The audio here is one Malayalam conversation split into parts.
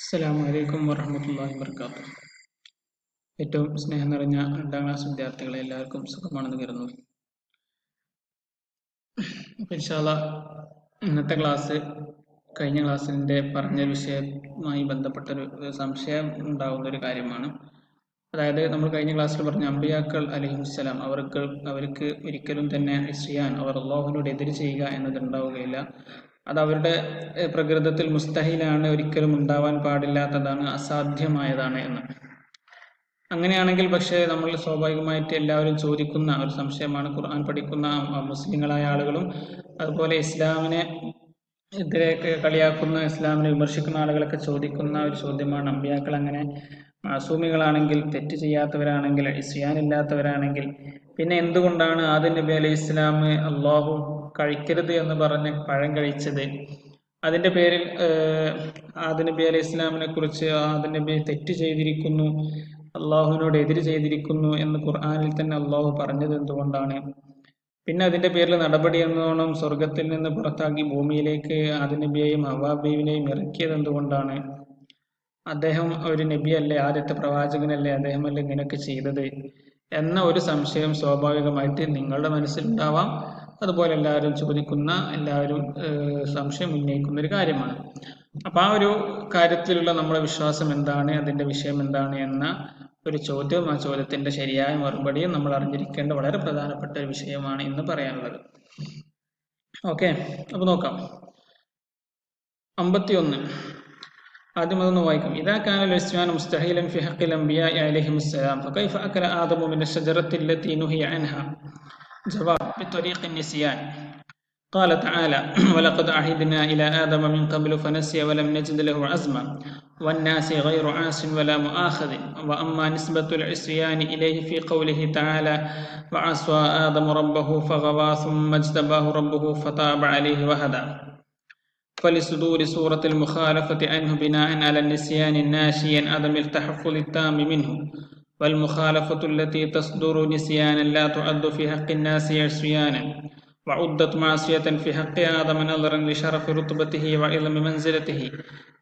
അസ്സലാമു അലൈക്കും വറഹ്മത്തുള്ളാഹി വബറകാതുഹു. ഏറ്റവും സ്നേഹം നിറഞ്ഞ 2ാം ക്ലാസ് വിദ്യാർത്ഥികളെ എല്ലാവർക്കും സുഖമാണെന്ന് കരുതുന്നു. ഇൻഷാ അല്ലാഹ് ഇന്നത്തെ ക്ലാസ് കഴിഞ്ഞ ക്ലാസ്സിൻ്റെ പറഞ്ഞ വിഷയവുമായി ബന്ധപ്പെട്ടൊരു സംശയം ഉണ്ടാകുന്ന ഒരു കാര്യമാണ്. അതായത് നമ്മൾ കഴിഞ്ഞ ക്ലാസ്സിൽ പറഞ്ഞ അമ്പിയാക്കൾ അലൈഹിസ്സലാം അവർക്ക് ഒരിക്കലും തന്നെ ഇസ്യാൻ, അവർ അള്ളാഹുവിനോട് എതിര് ചെയ്യുക എന്നത് ഉണ്ടാവുകയില്ല. അത് അവരുടെ പ്രകൃതത്തിൽ മുസ്തഹിലാണ്, ഒരിക്കലും ഉണ്ടാവാൻ പാടില്ലാത്തതാണ്, അസാധ്യമായതാണ് എന്ന്. അങ്ങനെയാണെങ്കിൽ പക്ഷേ നമ്മൾ സ്വാഭാവികമായിട്ട് എല്ലാവരും ചോദിക്കുന്ന ഒരു സംശയമാണ്, ഖുർആൻ പഠിക്കുന്ന മുസ്ലിങ്ങളായ ആളുകളും അതുപോലെ ഇസ്ലാമിനെ എതിരെ കളിയാക്കുന്ന, ഇസ്ലാമിനെ വിമർശിക്കുന്ന ആളുകളൊക്കെ ചോദിക്കുന്ന ഒരു ചോദ്യമാണ്, അമ്പിയാക്കൾ അങ്ങനെ മാസൂമികളാണെങ്കിൽ, തെറ്റ് ചെയ്യാത്തവരാണെങ്കിൽ, ഇസ്യാനില്ലാത്തവരാണെങ്കിൽ പിന്നെ എന്തുകൊണ്ടാണ് ആദം നബി അലൈഹി ഇസ്ലാം അള്ളാഹു കഴിക്കരുത് എന്ന് പറഞ്ഞ് പഴം കഴിച്ചത്? അതിൻ്റെ പേരിൽ ആദം നബി അലൈഹി ഇസ്ലാമിനെ കുറിച്ച് ആദം നബി തെറ്റ് ചെയ്തിരിക്കുന്നു, അള്ളാഹുവിനോട് എതിര് ചെയ്തിരിക്കുന്നു എന്ന് ഖുർആനിൽ തന്നെ അള്ളാഹു പറഞ്ഞത് എന്തുകൊണ്ടാണ്? പിന്നെ അതിൻ്റെ പേരിൽ നടപടി എന്നോണം സ്വർഗത്തിൽ നിന്ന് പുറത്താക്കി ഭൂമിയിലേക്ക് ആദം നബിയെയും ഹവ്വാ ബീവിനെയും ഇറക്കിയത് എന്തുകൊണ്ടാണ്? അദ്ദേഹം ഒരു നബിയല്ലേ, ആദ്യത്തെ പ്രവാചകനല്ലേ, അദ്ദേഹമല്ലേ ഇങ്ങനെയൊക്കെ ചെയ്തത് എന്ന ഒരു സംശയം സ്വാഭാവികമായിട്ട് നിങ്ങളുടെ മനസ്സിലുണ്ടാവാം. അതുപോലെ എല്ലാവരും ചോദിക്കുന്ന, എല്ലാവരും സംശയം ഉന്നയിക്കുന്ന ഒരു കാര്യമാണ്. അപ്പം ആ ഒരു കാര്യത്തിലുള്ള നമ്മുടെ വിശ്വാസം എന്താണ്, അതിൻ്റെ വിഷയം എന്താണ് എന്ന ഒരു ചോദ്യവും ആ ചോദ്യത്തിൻ്റെ ശരിയായ മറുപടിയും നമ്മൾ അറിഞ്ഞിരിക്കേണ്ട വളരെ പ്രധാനപ്പെട്ട ഒരു വിഷയമാണ് ഇന്ന് പറയാനുള്ളത്. ഓക്കെ, അപ്പോൾ നോക്കാം. 51 ആദ്യം അതൊന്ന് വായിക്കാം. ഇദാ കാന അൽ-ഇസ്യാൻ മുസ്തഹീലൻ ഫി ഹഖ്ഖിൽ അംബിയാഇ അലൈഹിമുസ്സലാം ഫകൈഫ അകല ആദമു മിന അശ്ശജറത്തി അല്ലതി നുഹിയ അൻഹാ? ജവാബ്: ബിത്വരീഖി النسيان. قال تعالى: ولقد عهدنا إلى آدم من قبل فنسي ولم نجد له عزما والناس غير عاص ولا مؤاخذ. وأما نسبة العصيان إليه في قوله تعالى: وعصى آدم ربه فغوى ثم اجتباه ربه فتاب عليه وهدى، فلصدور سورة المخالفة عنه بناء على النسيان الناشئ عن عدم التحفظ التام منه، والمخالفة التي تصدر نسيانا لا تعد في حق الناس عصيانا، وعدت معصية في حق آدم نظرا لشرف رتبته وعظم منزلته،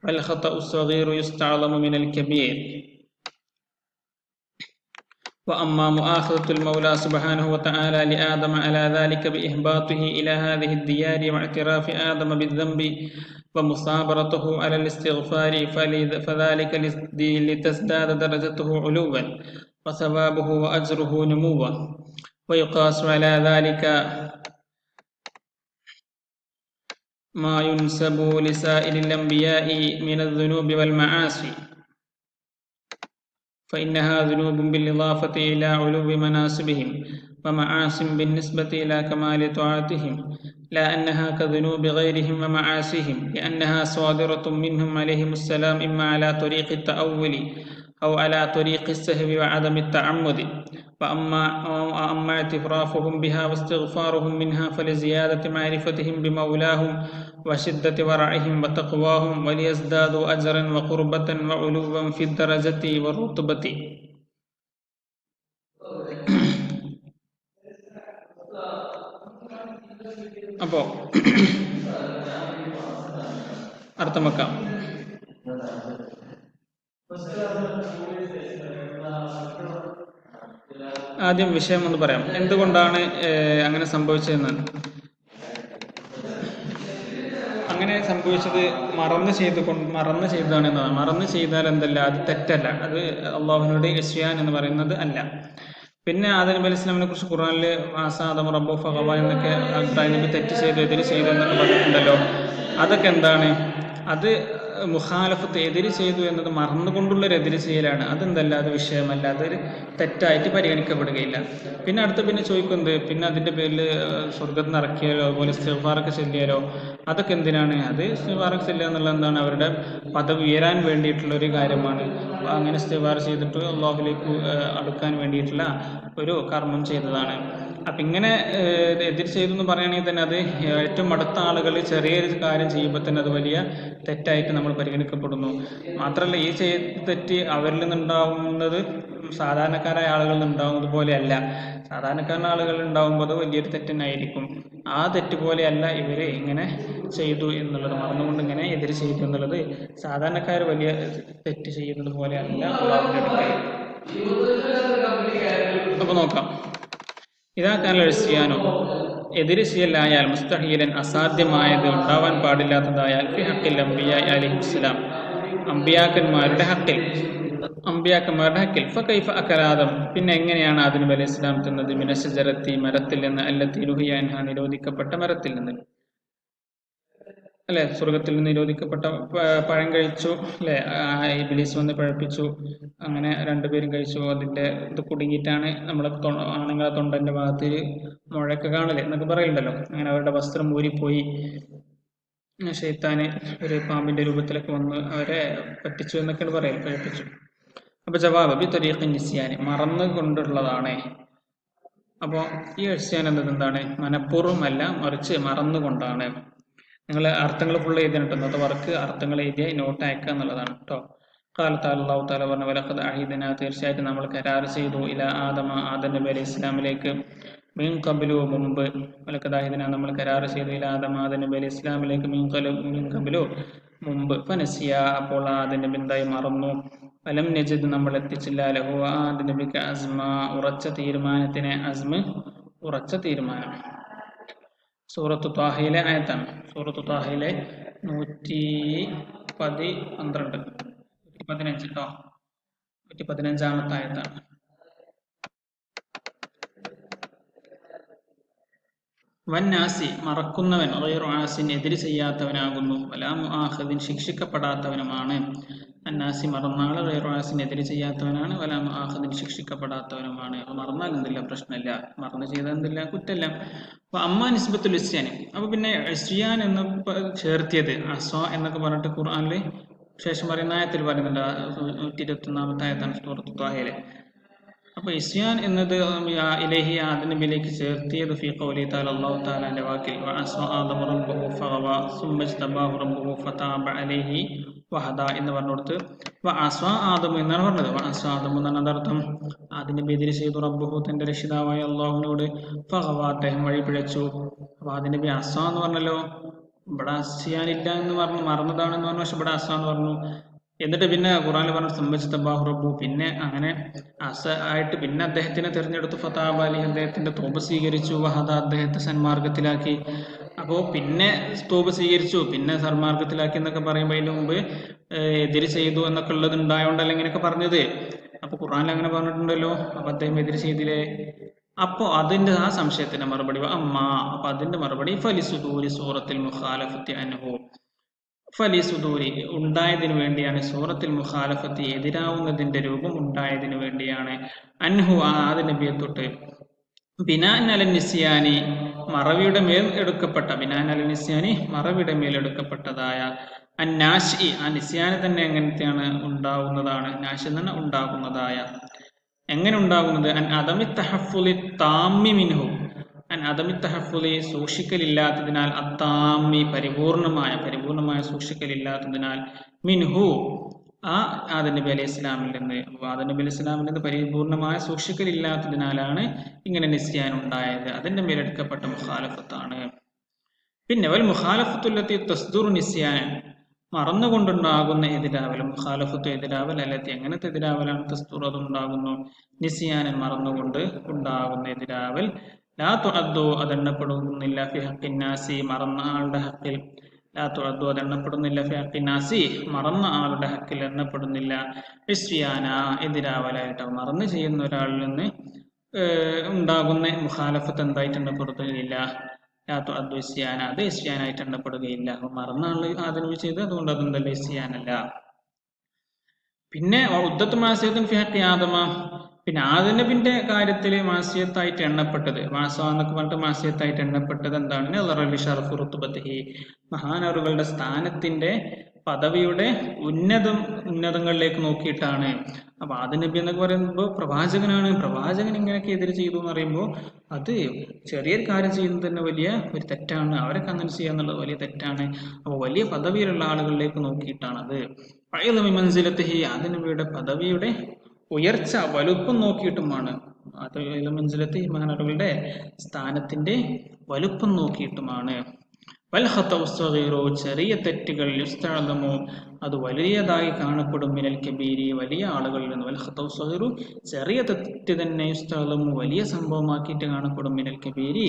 والخطأ الصغير يستعظم من الكبير. وأما مؤاخذة المولى سبحانه وتعالى لآدم على ذلك بإهباطه إلى هذه الديار واعتراف آدم بالذنب ومصابرته على الاستغفار فذلك لتزداد درجته علوا وثوابه وأجره نموا. ويقاس على ذلك ما ينسب لسائر الأنبياء من الذنوب والمعاصي، فإنها ذنوب بالإضافة إلى علو مناسبهم ومعاصٍ بالنسبة إلى كمال طاعتهم، لا أنها كذنوب غيرهم ومعاصيهم، لأنها صادرة منهم عليهم السلام إما على طريق التأول أو على طريق السهو وعدم التعمد. وأما اعترافهم بها واستغفارهم منها فلزيادة معرفتهم بمولاهم وشدة ورعهم وتقواهم وليزدادوا أجرا وقربة وعلوا في الدرجة والرتبة. അപ്പോൾ അർത്ഥം വെക്കാം. ആദ്യം വിഷയം ഒന്ന് പറയാം, എന്തുകൊണ്ടാണ് അങ്ങനെ സംഭവിച്ചതെന്ന്. അങ്ങനെ സംഭവിച്ചത് മറന്നു ചെയ്തതാണ് എന്നതാണ്. മറന്നു ചെയ്താൽ എന്തല്ല, അത് തെറ്റല്ല, അത് അള്ളാഹുവിനോട് ഇസ്യാൻ എന്ന് പറയുന്നത് അല്ല. പിന്നെ ആദം നബി അലൈഹി ഇസ്ലാമിനെ കുറിച്ച് ഖുർആനിൽ ആദം റബ്ബഹു ഫഗവ എന്നൊക്കെ നബി തെറ്റ് ചെയ്തു, എതിര് ചെയ്തു എന്നൊക്കെ പറഞ്ഞിട്ടുണ്ടല്ലോ. അതൊക്കെ എന്താണ്? അത് മുഖാലഫത്ത്, എതിര് ചെയ്തു എന്നത് മറന്നുകൊണ്ടുള്ളൊരു എതിര് ചെയ്യലാണ്. അതെന്തല്ല, അത് വിഷയമല്ല, അതൊരു തെറ്റായിട്ട് പരിഗണിക്കപ്പെടുകയില്ല. പിന്നെ പിന്നെ ചോദിക്കുന്നത്, പിന്നെ അതിൻ്റെ പേരിൽ സ്വർഗത്തിൽ നിന്ന് ഇറക്കിയാലോ അതുപോലെ ഇസ്തിഗ്ഫാറൊക്കെ ചൊല്ലിയാലോ, അതൊക്കെ എന്തിനാണ്? അത് ഇസ്തിഗ്ഫാറൊക്കെ ചെല്ലുക എന്നുള്ളത് എന്താണ്? അവരുടെ പദവി ഉയരാൻ വേണ്ടിയിട്ടുള്ളൊരു കാര്യമാണ്. അങ്ങനെ ഇസ്തിഗ്ഫാർ ചെയ്തിട്ട് അള്ളാഹുലേക്ക് അടുക്കാൻ വേണ്ടിയിട്ടുള്ള ഒരു കർമ്മം ചെയ്തതാണ്. അപ്പം ഇങ്ങനെ എതിർ ചെയ്തു എന്ന് പറയുകയാണെങ്കിൽ തന്നെ അത് ഏറ്റവും അടുത്ത ആളുകൾ ചെറിയൊരു കാര്യം ചെയ്യുമ്പോൾ തന്നെ അത് വലിയ തെറ്റായിട്ട് നമ്മൾ പരിഗണിക്കപ്പെടുന്നു. മാത്രമല്ല, ഈ തെറ്റ് അവരിൽ നിന്നുണ്ടാവുന്നത് സാധാരണക്കാരായ ആളുകളിൽ നിന്നുണ്ടാവുന്നത് പോലെയല്ല. സാധാരണക്കാരായ ആളുകൾ ഉണ്ടാവുമ്പോൾ അത് വലിയൊരു തെറ്റന്നായിരിക്കും. ആ തെറ്റ് പോലെയല്ല ഇവർ ഇങ്ങനെ ചെയ്തു എന്നുള്ളത്, മറന്നുകൊണ്ട് ഇങ്ങനെ എതിര് ചെയ്തു എന്നുള്ളത് സാധാരണക്കാർ വലിയ തെറ്റ് ചെയ്യുന്നത് പോലെ അല്ല അള്ളാഹുവിന്റെ അടുക്കൽ. അപ്പൊ നോക്കാം. ഇതാക്കാനുള്ള ചെയ്യാനോ എതിര് ചെയ്യലായാൽ മുസ്തഹീലൻ അസാധ്യമായത്, ഉണ്ടാവാൻ പാടില്ലാത്തതായാൽ ഫി ഹഖിൽ അംബിയ അലൈഹിസ്സലാം, അമ്പിയാക്കന്മാരുടെ ഹക്കിൽ ഫകൈഫ അക്കല ആദം, പിന്നെ എങ്ങനെയാണ് ആദം നബി അലൈഹി ഇസ്ലാം തിന്നത്, മിനശജറത്തി മരത്തിൽ നിന്ന്, അല്ലത്തി നുഹിയ അൻഹാ നിരോധിക്കപ്പെട്ട മരത്തിൽ നിന്ന്, അല്ലെ, സ്വർഗത്തിൽ നിന്ന് നിരോധിക്കപ്പെട്ട പഴം കഴിച്ചു, അല്ലെ, ഇബ്ലീസ് വന്ന് പഴപ്പിച്ചു, അങ്ങനെ രണ്ടുപേരും കഴിച്ചു. അതിന്റെ ഇത് കുടുങ്ങിയിട്ടാണ് നമ്മളെ ആണുങ്ങളെ തൊണ്ടന്റെ ഭാഗത്ത് മുഴയൊക്കെ കാണല് എന്നൊക്കെ പറയുന്നുണ്ടല്ലോ. അങ്ങനെ അവരുടെ വസ്ത്രം ഊരിപ്പോയി, ശൈത്താന് ഒരു പാമ്പിന്റെ രൂപത്തിലൊക്കെ വന്ന് അവരെ പറ്റിച്ചു എന്നൊക്കെയാണ് പറയൽ, പഴപ്പിച്ചു. അപ്പൊ ജവാബ് ബി തരീഖിൻ നിസ്യാന്, മറന്നു കൊണ്ടുള്ളതാണ്. അപ്പോൾ ഈ ഇസ്യാൻ എന്നത് എന്താണ്? മനഃപൂർവ്വമല്ല, മറിച്ച് മറന്നുകൊണ്ടാണ്. നിങ്ങൾ അർത്ഥങ്ങൾ ഫുൾ എഴുതിയിട്ടുണ്ട്, അന്നത്തെ വർക്ക് അർത്ഥങ്ങൾ എഴുതിയ നോട്ട് അയക്കുക എന്നുള്ളതാണ് കേട്ടോ. അല്ലാഹു തആല പറഞ്ഞ വലഖദ് അഹീദനാ, തീർച്ചയായിട്ടും നമ്മൾ കരാർ ചെയ്തു, ഇലാ ആദമ, ആദം നബി അലൈഹി ഇസ്ലാമിലേക്ക്, മീൻ ഖബ്ലു, മുമ്പ്, വലഖദ് അഹീദനാ, നമ്മൾ കരാർ ചെയ്തു, ഇലാ ആദമ, ആദം നബി അലൈഹി ഇസ്ലാമിലേക്ക്, മീൻ ഖബ്ലു, മുമ്പ്, ഫനസിയ, അപ്പോൾ ആദം നബി എന്തായി? മറന്നു. വലം നജിദ്, നമ്മൾ എത്തിച്ചില്ല, ലഹു, ആദം നബിക്ക്, അസ്മ, ഉറച്ച തീരുമാനത്തിന്, അസ്മ, ഉറച്ച തീരുമാനം. സൂറത്തു ത്വാഹയിലെ ആയത്താണ്. സൂറത്തു ത്വാഹയിലെ 115 കേട്ടോ, 115 ആയത്താണ്. വന്നാസി, മറക്കുന്നവൻ, ഗൈറു ആസിൻ, എതിര് ചെയ്യാത്തവനാകുന്നു, വലാ മുആഖിദിൻ, ശിക്ഷിക്കപ്പെടാത്തവനുമാണ്. അന്നാസി, മറന്നാൾ, ഗൈറു ആസിൻ, എതിര് ചെയ്യാത്തവനാണ്, വലാ മുആഖിദിൻ, ശിക്ഷിക്കപ്പെടാത്തവനുമാണ്. അപ്പൊ മറന്നാൽ എന്തില്ല, പ്രശ്നമില്ല, മറന്നു ചെയ്താൽ എന്തില്ല, കുറ്റല്ല. അപ്പൊ അമ്മ നിസ്ബത്തുൽ ഇസ്യാൻ, അപ്പൊ പിന്നെ ഇസ്യാൻ എന്ന് ചേർത്തിയത് അസ്വ എന്നൊക്കെ പറഞ്ഞിട്ട് ഖുർആനിൽ ശേഷം പറയുന്ന ആയത്തിൽ പറയുന്നുണ്ട്, 121 ആയത്താണ് സൂറത്തു ത്വാഹയിലെ. അപ്പൊ ഇസ്യാൻ എന്നത് ഇലൈഹി, ആദം നബിയിലേക്ക് ചേർത്തിയത് ഫീ ഖൗലി തആല, അല്ലാഹു തആലയുടെ വാക്കിൽ, വഅസ്വ ആദമു റബ്ബഹു ഫഗവ സുമ്മ ഇജ്തബാഹു റബ്ബഹു ഫതാബ അലൈഹി വഹദ എന്ന് പറഞ്ഞുകൊടുത്ത് വഅസ്വ ആദമു എന്നാണ് പറഞ്ഞത്. വഅസ്വ ആദമു എന്നാണ് അർത്ഥം. ആദം നബി എതിര് ചെയ്തു, റബ്ബഹു, തന്റെ രക്ഷിതാവായ അല്ലാഹുവിനോട്, ഫഗവ, അദ്ദേഹം വഴി പിഴച്ചു. അപ്പൊ ആദം നബി അസ്വ എന്ന് പറഞ്ഞല്ലോ, ഇവിടെ അസ്യാനില്ല എന്ന് പറഞ്ഞു, മറന്നതാണെന്ന് പറഞ്ഞു, പക്ഷെ ഇവിടെ അസ്വ എന്ന് പറഞ്ഞു. എന്നിട്ട് പിന്നെ ഖുർആനിൽ പറഞ്ഞു സംബന്ധിച്ചബാഹു റബ്ബു, പിന്നെ അങ്ങനെ അസ ആയിട്ട് പിന്നെ അദ്ദേഹത്തിനെ തിരഞ്ഞെടുത്തു, ഫതാബ അലി, അദ്ദേഹത്തിന്റെ തോപ സ്വീകരിച്ചു, വഹദ, അദ്ദേഹത്തെ സന്മാർഗത്തിലാക്കി. അപ്പോൾ പിന്നെ തോപ സ്വീകരിച്ചു, പിന്നെ സന്മാർഗത്തിലാക്കി എന്നൊക്കെ പറയുമ്പോൾ അതിന് മുമ്പ് എതിര് ചെയ്തു എന്നൊക്കെ ഉള്ളത് ഉണ്ടായോണ്ടല്ല ഇങ്ങനെയൊക്കെ പറഞ്ഞത്. അപ്പൊ ഖുർആനിൽ അങ്ങനെ പറഞ്ഞിട്ടുണ്ടല്ലോ, അപ്പൊ അദ്ദേഹം എതിര് ചെയ്തില്ലേ? അപ്പോ അതിന്റെ ആ സംശയത്തിന്റെ മറുപടി അമ്മ, അപ്പൊ അതിന്റെ മറുപടി ഫലിസുദൂരി സൂറത്തിൽ മുഖാലഫത്തി അൻഹു, ഫലിസുദൂരി, ഉണ്ടായതിനു വേണ്ടിയാണ്, സൂറത്തിൽ മുഖാലഫത്തി, എതിരാവുന്നതിന്റെ രൂപം ഉണ്ടായതിനു വേണ്ടിയാണ്, അൻഹു, ആദം നബിയെ തൊട്ട്, ബിനാൻ അലൻ നിസ്യാനി, മറവിയുടെ മേൽ എടുക്കപ്പെട്ട, ബിനാൻ അലൻ നിസ്യാനി, മറവിയുടെ മേൽ എടുക്കപ്പെട്ടതായ, അന്നാശി, ആ നിസ്യാന് തന്നെ എങ്ങനത്തെയാണ്? ഉണ്ടാവുന്നതാണ്. നാശി എന്ന് പറഞ്ഞാൽ ഉണ്ടാകുന്നതായ. എങ്ങനെ ഉണ്ടാകുന്നത്? അൻ അദമി തഹഫുലി താമ്മി മിൻഹു, അൻ അദമി തഹഫുലി, സൂക്ഷിക്കലില്ലാത്തതിനാൽ, അത്താമ്മി, പരിപൂർണമായ സൂക്ഷിക്കലില്ലാത്തതിനാൽ, മിൻഹു, ആ ആദം നബി അലൈഹി ഇസ്ലാമിൽ നിന്ന്, ആദം നബി അലൈഹി ഇസ്ലാമിൽ നിന്ന് പരിപൂർണമായ സൂക്ഷിക്കലില്ലാത്തതിനാലാണ് ഇങ്ങനെ നിസ്യാൻ ഉണ്ടായത്. അതിന്റെ മേലെടുക്കപ്പെട്ട മുഖാലഫത്താണ്. പിന്നെ വൽ മുഖാലഫത്തുല്ലത്തി തസ്ദുറു നിസ്യാൻ, മറന്നുകൊണ്ടുണ്ടാകുന്ന എതിരാവൽ, മുഖാലഫത്തു എതിരാവൽ, അല്ലത്തി, എങ്ങനത്തെ എതിരാവലാണ്? തസ്ദുർ, അതുണ്ടാകുന്നു, നിസ്യാനൻ, മറന്നുകൊണ്ട് ഉണ്ടാകുന്ന എതിരാവൽ, ലാ തുഅദ്ദു, അതെണ്ണപ്പെടുന്നില്ല, ഫി ഹഖിൻ നാസി, മറന്ന ആളുടെ ഹക്കിൽ, ലാ തുഅദ്ദു, അതെണ്ണപ്പെടുന്നില്ല, ഫി ഹഖിൻ നാസി, മറന്ന ആളുടെ ഹക്കിൽ എണ്ണപ്പെടുന്നില്ല, ഇസ്യാന, എതിരാവലായിട്ട്. മറന്നു ചെയ്യുന്ന ഒരാളിൽ നിന്ന് ഉണ്ടാകുന്ന മുഖാലഫത്ത് എന്തായിട്ട് എണ്ണപ്പെടുകയില്ല? ലാ തുഅദ്ദു ഇസ്യാന, അത് ഇസ്യാനായിട്ട് എണ്ണപ്പെടുകയില്ല. അപ്പൊ മറന്ന ആള് ആദം നബി ചെയ്ത്, അതുകൊണ്ട് അതെന്തല്ല, ഇസ്യാനല്ല. പിന്നെ ഉദ്ദത്ത് മാസിയത്തുൻ ഫി ഹഖി ആദമ, പിന്നെ ആദം നബിന്റെ കാര്യത്തിൽ മാസിയത്തായിട്ട് എണ്ണപ്പെട്ടത്, മാസ എന്നൊക്കെ പറഞ്ഞിട്ട് മാസിയത്തായിട്ട് എണ്ണപ്പെട്ടത് എന്താണ്? നളറലി ഷറഫു റുത്ബത്തിഹി, മഹാനവറുകളുടെ സ്ഥാനത്തിന്റെ, പദവിയുടെ ഉന്നതങ്ങളിലേക്ക് നോക്കിയിട്ടാണ്. അപ്പൊ ആദം നബി എന്നൊക്കെ പറയുമ്പോൾ പ്രവാചകനാണ്, പ്രവാചകൻ ഇങ്ങനെയൊക്കെ എതിര് ചെയ്തു എന്ന് പറയുമ്പോൾ അത് ചെറിയൊരു കാര്യം ചെയ്യുന്നത് തന്നെ വലിയ ഒരു തെറ്റാണ്. അവരൊക്കെ അങ്ങനെ ചെയ്യാന്നുള്ളത് വലിയ തെറ്റാണ്. അപ്പൊ വലിയ പദവിയിലുള്ള ആളുകളിലേക്ക് നോക്കിയിട്ടാണ് അത്. മൻസിലത്തിഹി, ആദം നബിയുടെ പദവിയുടെ ഉയർച്ച, വലുപ്പം നോക്കിയിട്ടുമാണ്. അത് മൻസിലത്തി, മഹാനവറുകളുടെ സ്ഥാനത്തിന്റെ വലുപ്പം നോക്കിയിട്ടുമാണ്. വൽ ഖതഉ സ്വഗീറു ചെറിയ തെറ്റുകൾ യുസ്തഅദമു അത് വലിയതായി കാണപ്പെടും മിനൽ കബീരി വലിയ ആളുകളിൽ നിന്ന്. വൽ ഖതഉ സ്വഗീറു ചെറിയ തെറ്റ് തന്നെ യുസ്തഅദമു വലിയ സംഭവമാക്കിയിട്ട് കാണപ്പെടും മിനൽ കബീരി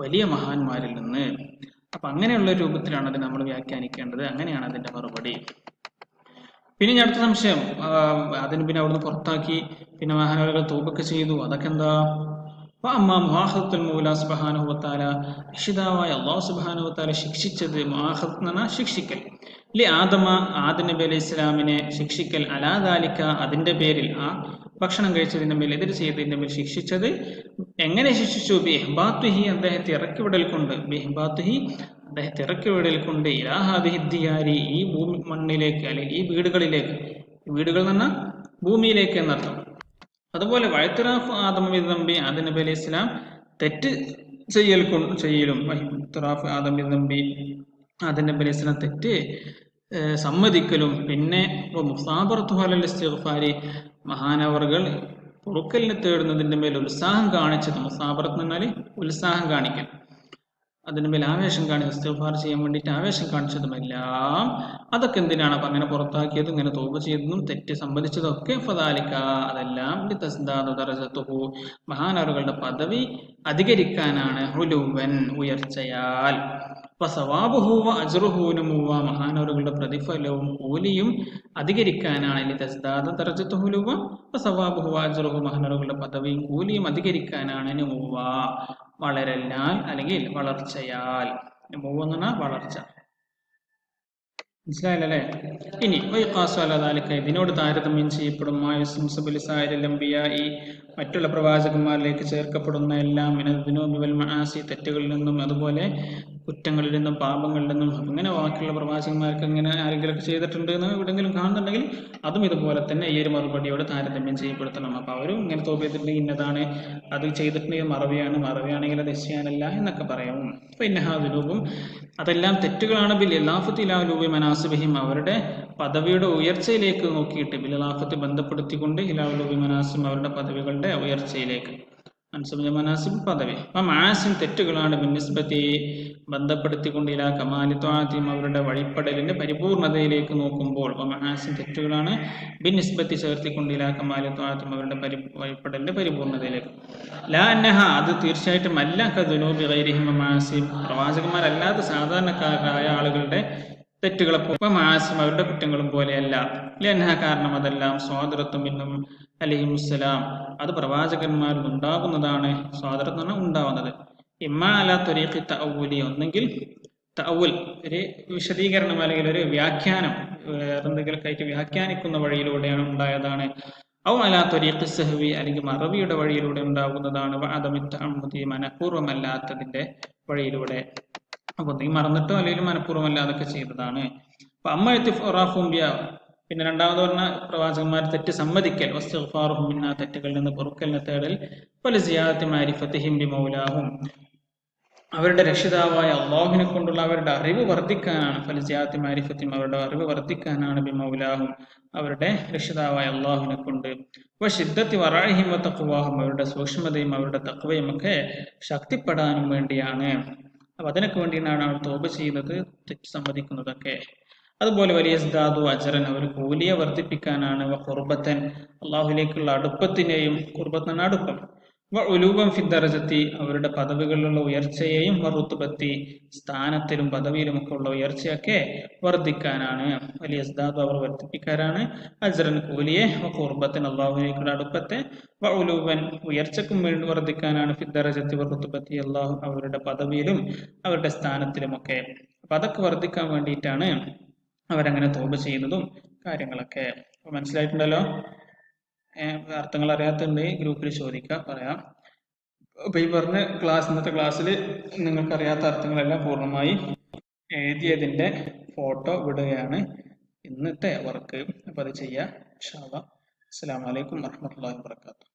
വലിയ മഹാന്മാരിൽ നിന്ന്. അപ്പൊ അങ്ങനെയുള്ള രൂപത്തിലാണ് അത് നമ്മൾ വ്യാഖ്യാനിക്കേണ്ടത്. അങ്ങനെയാണ് അതിന്റെ മറുപടി. പിന്നെ ഞാൻ അടുത്ത സംശയം, അതിന് പിന്നെ അവിടുന്ന് പുറത്താക്കി, പിന്നെ മഹാനവറുകൾ തൗബയൊക്കെ ചെയ്തു, അതൊക്കെ എന്താ? രക്ഷിതാവായ അല്ലാഹു സുബ്ഹാനഹു വ തആല ശിക്ഷിച്ചത്, മുആഖദത്ത് എന്ന് പറഞ്ഞാൽ ശിക്ഷിക്കൽ, ആദം നബി അലൈഹി ഇസ്ലാമിനെ ശിക്ഷിക്കൽ, അലാ ദാലിക അതിന്റെ പേരിൽ, ആ ഭക്ഷണം കഴിച്ചതിന്റെ മേൽ, എതിർ ചെയ്തതിന്റെ മേൽ ശിക്ഷിച്ചത്. എങ്ങനെ ശിക്ഷിച്ചു? ബിഇഹ്ബാത്തിഹി അദ്ദേഹത്തെ ഇറക്കിവിടൽ കൊണ്ട്, അദ്ദേഹത്തെ ഇറക്കിവിടൽ കൊണ്ട്, ഇലാ ഹാദിഹി ദിയാരി ഈ ഭൂമി മണ്ണിലേക്ക്, അല്ലെങ്കിൽ ഈ വീടുകളിലേക്ക്, വീടുകൾ എന്ന് പറഞ്ഞാൽ ഭൂമിയിലേക്ക് എന്നർത്ഥം. അതുപോലെ വഴത്തിറാഫ് ആദം നബി അലൈഹി ഇസ്ലാം തെറ്റ് ചെയ്യലും ആദം നബി അലൈഹി ഇസ്ലാം തെറ്റ് സമ്മതിക്കലും, പിന്നെ മുസാബറത്തു അലൽ ഇസ്തിഗ്ഫാരി മഹാനവറുകൾ പൊറുക്കലിനെ തേടുന്നതിന്റെ മേൽ ഉത്സാഹം കാണിച്ചത്. മുസാബറത്ത് എന്ന് പറഞ്ഞാൽ ഉത്സാഹം കാണിക്കൽ, അതിന് മേൽ ആവേശം കാണിച്ചത്, ഇസ്തിഗ്ഫാർ ചെയ്യാൻ വേണ്ടിയിട്ട് ആവേശം കാണിച്ചതുമെല്ലാം അതൊക്കെ എന്തിനാണ്? അപ്പൊ അങ്ങനെ പുറത്താക്കിയതും ഇങ്ങനെ തൗബ ചെയ്തതും തെറ്റ് സംബന്ധിച്ചതൊക്കെ ഫദാലിക അതെല്ലാം ലിതസ്ദാദ ദറജതുഹു മഹാനവറുകളുടെ പദവി അധികരിക്കാനാണ്, ഉലുവൻ ഉയർച്ചയാൽ, വസവാബുഹു വഅജ്റുഹു നമുവ മഹാനവറുകളുടെ പ്രതിഫലവും കൂലിയും അധികരിക്കാനാണ്, ലിതസ്ദാദ ദറജതുഹു ഉലുവ വസവാബുഹു വഅജ്റുഹു മഹാനവറുകളുടെ പദവിയും കൂലിയും അധികരിക്കാനാണ്, നമുവ വളരലാൽ അല്ലെങ്കിൽ വളർച്ചയാൽ. നമുവ എന്ന് പറഞ്ഞാൽ വളർച്ച. മനസ്സിലായല്ലേ? ഇനി ഇതിനോട് താരതമ്യം ചെയ്യപ്പെടും ഈ മറ്റുള്ള പ്രവാചകന്മാരിലേക്ക് ചേർക്കപ്പെടുന്ന എല്ലാം തെറ്റുകളിൽ നിന്നും, അതുപോലെ കുറ്റങ്ങളിൽ നിന്നും, പാപങ്ങളിൽ നിന്നും. അങ്ങനെ ബാക്കിയുള്ള പ്രവാചകന്മാർക്ക് അങ്ങനെ ആരെങ്കിലും ചെയ്തിട്ടുണ്ട് എന്ന് എവിടെയെങ്കിലും കാണുന്നുണ്ടെങ്കിൽ അതും ഇതുപോലെ തന്നെ ഈ ഒരു മറുപടിയോട് താരതമ്യം ചെയ്യപ്പെടുത്തണം. അപ്പൊ അവരും ഇങ്ങനെ തൗബ ചെയ്തിട്ടുണ്ടെങ്കിൽ ഇന്നതാണ്, അത് ചെയ്തിട്ടുണ്ടെങ്കിൽ മറവിയാണെങ്കിൽ അത് ചെയ്യാനല്ല എന്നൊക്കെ പറയാം. പിന്നെ ഹാദിനൂബും അതെല്ലാം തെറ്റുകളാണ്. ബിലാഫത്തിലാലുബിമനാസിബിഹിം അവരുടെ പദവിയുടെ ഉയർച്ചയിലേക്ക് നോക്കിയിട്ട്, ബിലാഫത്ത് ബന്ധപ്പെടുത്തിക്കൊണ്ട്, ഹിലാലുബി മനാസിം അവരുടെ പദവികളുടെ ഉയർച്ചയിലേക്ക്, മനാസിബ് പദവി. മാസിം തെറ്റുകളാണ്, ബിന്നിസ്ബത്തി ബന്ധപ്പെടുത്തിക്കൊണ്ട്, ഇലാ കമാലി ത്വാഅത്തിം അവരുടെ വഴിപ്പെടലിന്റെ പരിപൂർണതയിലേക്ക് നോക്കുമ്പോൾ. മാസിം തെറ്റുകളാണ്, ബിന്നിസ്ബത്തി ചേർത്തിക്കൊണ്ട്, ഇലാ കമാലി ത്വാഅത്തിം അവരുടെ വഴിപ്പെടലിന്റെ പരിപൂർണതയിലേക്ക്. ലാ അന്നഹ അത് തീർച്ചയായിട്ടും അല്ല കദുനൂബി ഗൈരിഹിം മാസിം പ്രവാചകന്മാരല്ലാത്ത സാധാരണക്കാരായ ആളുകളുടെ തെറ്റുകളെ മാസിം അവരുടെ കുറ്റങ്ങളും പോലെയല്ല. ലന്നഹ കാരണം അതെല്ലാം സ്വാദറത്തും മിന്നും അലൈഹിമുസ്സലാം അത് പ്രവാചകന്മാരിൽ ഉണ്ടാകുന്നതാണ്. സ്വാദറത്ത് എന്ന് പറഞ്ഞാൽ ഉണ്ടാവുന്നത്. ഇമ്മാ അലാ ത്വരീഖി തഅവ്വുലി ഒന്നെങ്കിൽ തഅവ്വുൽ ഒരു വിശദീകരണം അല്ലെങ്കിൽ ഒരു വ്യാഖ്യാനം, എന്തെങ്കിലുമൊക്കെ ആയിട്ട് വ്യാഖ്യാനിക്കുന്ന വഴിയിലൂടെയാണ് ഉണ്ടായതാണ്. ഔ അലാ ത്വരീഖി സഹ്വി അല്ലെങ്കിൽ മറവിയുടെ വഴിയിലൂടെ ഉണ്ടാകുന്നതാണ്. വഅദമി തഅമ്മുദി മനഃപൂർവ്വമല്ലാത്തതിന്റെ വഴിയിലൂടെ. അപ്പൊ നീ മറന്നിട്ടോ അല്ലെങ്കിൽ മനഃപൂർവ്വമല്ല അതൊക്കെ ചെയ്തതാണ്. അപ്പൊ അമ്മ പിന്നെ രണ്ടാമത് പറഞ്ഞ പ്രവാചകന്മാർ തെറ്റ് സമ്മതിക്കൽ, വസ്തിഗ്ഫാറുഹും മിന്നാ തെറ്റുകളിൽ നിന്ന് പൊറുക്കലിനെ തേടൽ, പല സിയാദത്തി മാരിഫത്തിഹിം ബിമൗലാഹും അവരുടെ രക്ഷിതാവായ അള്ളാഹുവിനെ കൊണ്ടുള്ള അവരുടെ അറിവ് വർദ്ധിക്കാനാണ്. പല സിയാദത്തി മാരിഫത്തിഹിം അവരുടെ അറിവ് വർദ്ധിക്കാനാണ്, ബിമൗലാഹും അവരുടെ രക്ഷിതാവായ അള്ളാഹുവിനെ കൊണ്ട്. വശിദ്ദത്തി വറാഇഹിം വതഖ്വാഹും അവരുടെ സൂക്ഷ്മതയും അവരുടെ തഖ്വയും ഒക്കെ ശക്തിപ്പെടാനും വേണ്ടിയാണ്. അപ്പൊ അതിനൊക്കെ വേണ്ടിയാണ് അവർ തൗബ ചെയ്യുന്നത്, തെറ്റ് സമ്മതിക്കുന്നതൊക്കെ. അതുപോലെ വലിയ അജറൻ അവർ കൂലിയെ വർദ്ധിപ്പിക്കാനാണ്. ഖുർബത്തൻ അള്ളാഹുലേക്കുള്ള അടുപ്പത്തിനെയും, ഖുർബത്ത് അടുപ്പം, ഉലൂബൻ ഫി ദറജത്തി അവരുടെ പദവികളിലുള്ള ഉയർച്ചയെയും, റുത്ബത്തി സ്ഥാനത്തിലും പദവിയിലും ഒക്കെ ഉള്ള ഉയർച്ചയൊക്കെ വർദ്ധിക്കാനാണ്. വലിയ അവർ വർദ്ധിപ്പിക്കാനാണ്. അജറൻ കൂലിയെ, ഖുർബത്തൻ അള്ളാഹുലേക്കുള്ള അടുപ്പത്തെ, ഉലൂബൻ ഉയർച്ചക്കും വേണ്ടി വർദ്ധിക്കാനാണ്. ഫി ദറജത്തി റുത്ബത്തി അള്ളാഹു അവരുടെ പദവിയിലും അവരുടെ സ്ഥാനത്തിലുമൊക്കെ. അപ്പൊ അതൊക്കെ വർദ്ധിക്കാൻ വേണ്ടിയിട്ടാണ് അവരങ്ങനെ തൗബ ചെയ്യുന്നതും കാര്യങ്ങളൊക്കെ. അപ്പൊ മനസ്സിലായിട്ടുണ്ടല്ലോ? അർത്ഥങ്ങൾ അറിയാത്തുണ്ടെങ്കിൽ ഗ്രൂപ്പിൽ ചോദിക്കുക, പറയാം. അപ്പൊ ഈ പറഞ്ഞ ഇന്നത്തെ ക്ലാസ്സിൽ നിങ്ങൾക്ക് അറിയാത്ത അർത്ഥങ്ങളെല്ലാം പൂർണ്ണമായി എഴുതിയതിന്റെ ഫോട്ടോ വിടുകയാണ് ഇന്നത്തെ വർക്ക്. അപ്പൊ അത് ചെയ്യാം ഇൻഷാ അല്ലാഹ്. അസ്സലാമു അലൈക്കും വറഹ്മത്തുള്ളാഹി വബറകാതുഹു.